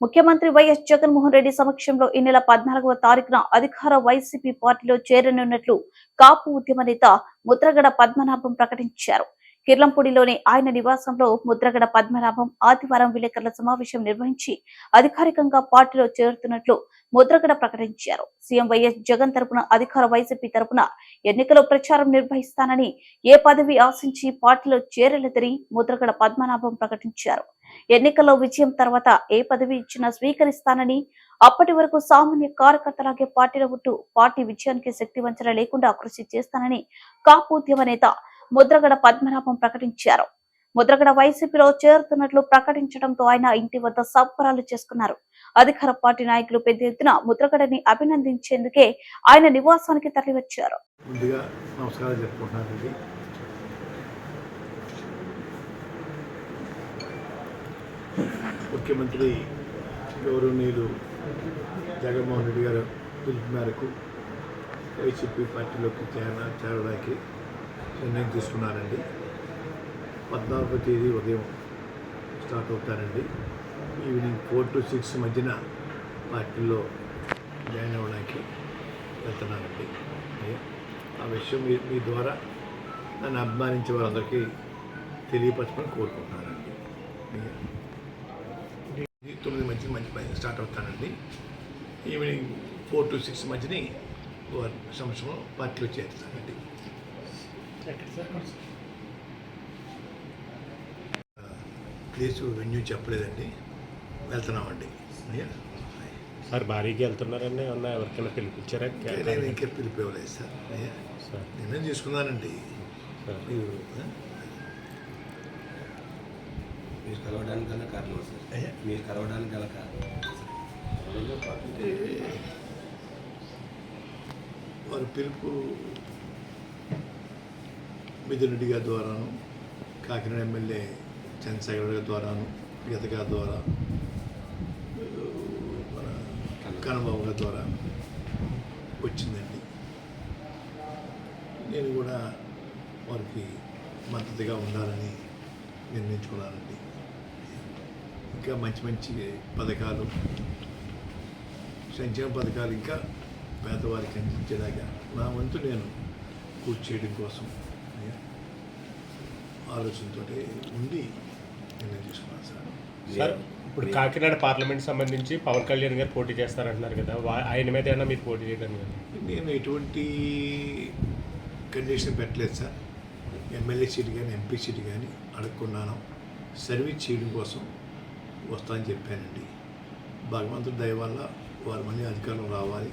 ముఖ్యమంత్రి వైఎస్ జగన్మోహన్ రెడ్డి సమక్షంలో ఈ నెల 14వ తారీఖున అధికార వైసీపీ పార్టీలో చేరనున్నట్లు కాపు ఉద్యమ నేత ముద్రగడ పద్మనాభం ప్రకటించారు. కిర్లంపూడిలోని ఆయన నివాసంలో ముద్రగడ పద్మనాభం ఆదివారం విలేకరుల సమావేశం నిర్వహించి అధికారికంగా పార్టీలో చేరుతున్నట్లు ముద్రగడ ప్రకటించారు. సీఎం వైఎస్ జగన్ తరపున అధికార వైసీపీ తరపున ఎన్నికల ప్రచారం నిర్వహిస్తానని, ఏ పదవి ఆశించి పార్టీలో చేరలేదని ముద్రగడ పద్మనాభం ప్రకటించారు. ఎన్నికల్లో విజయం తర్వాత ఏ పదవి ఇచ్చినా స్వీకరిస్తానని, అప్పటి వరకు సామాన్య కార్యకర్తలాగే పార్టీలో ఉంటూ పార్టీ విజయానికి శక్తి వంచన లేకుండా కృషి చేస్తానని కాపు ఉద్యమ నేత ముద్రగడ పద్మనాభం ప్రకటించారు. ముద్రగడ వైసీపీలో చేరుతున్నట్లు ప్రకటించడంతో ఆయన ఇంటి వద్ద సంబరాలు చేసుకున్నారు. అధికార పార్టీ నాయకులు పెద్ద ఎత్తున ముద్రగడని అభినందించేందుకే ఆయన నివాసానికి తరలివచ్చారు. ముందుగా నమస్కారం చెప్పుకుంటున్నానండి. ముఖ్యమంత్రి గౌరవనీయులు జగన్మోహన్ రెడ్డి గారు పిలుపు మేరకు వైసీపీ పార్టీలోకి చేరడానికి నిర్ణయం తీసుకున్నానండి. 14వ తేదీ ఉదయం స్టార్ట్ అవుతానండి. ఈవినింగ్ 4 to 6 మధ్యన పార్టీలో జాయిన్ అవ్వడానికి వెళ్తున్నానండి. ఆ విషయం మీ ద్వారా నన్ను అభిమానించే వారందరికీ తెలియపరచమని కోరుకుంటున్నానండి. 9 మధ్య స్టార్ట్ అవుతానండి. ఈవినింగ్ 4 to 6 మధ్యని సంవత్సరం పార్టీలో చేరుతానండి. ప్లేసు వెన్యూ చెప్పలేదండి, వెళ్తున్నామండి. సార్ భారీగా వెళ్తున్నారండి, ఏమన్నా ఎవరికైనా పిలిపించారా? నేను ఇంకా పిలిపివ్వలేదు సార్. నిర్ణయం తీసుకున్నానండి. మీరు కలవడానికి గల కారణం సార్, మీరు కలవడానికి గల కారణం వారి పిలుపు మిథున్ రెడ్డి గారి ద్వారాను, కాకినాడ ఎమ్మెల్యే చంద్రశేఖర్ గారి ద్వారాను, గీత గారి ద్వారా, మన కన్నబాబు గారి ద్వారా వచ్చిందండి. నేను కూడా వారికి మద్దతుగా ఉండాలని నిర్ణయించుకున్నానండి. ఇంకా మంచి మంచి పథకాలు, సంక్షేమ పథకాలు ఇంకా పేదవారికి అందించేలాగా నా వంతు నేను పూర్తి చేయడం కోసం ఆలోచనతో ఉండి నిర్ణయం తీసుకున్నాను సార్. సార్ ఇప్పుడు కాకినాడ పార్లమెంట్ సంబంధించి పవన్ కళ్యాణ్ గారు పోటీ చేస్తారంటున్నారు కదా, ఆయన మీద ఏమైనా మీరు పోటీ చేయడానికి? నేను ఎటువంటి కండిషన్ పెట్టలేదు సార్. ఎమ్మెల్యే సీట్ కానీ ఎంపీ సీట్ కానీ అడుక్కున్నాను. సర్వీస్ చేయడం కోసం వస్తానని చెప్పానండి. భగవంతుడి దయ వల్ల వారు మళ్ళీ అధికారం రావాలి,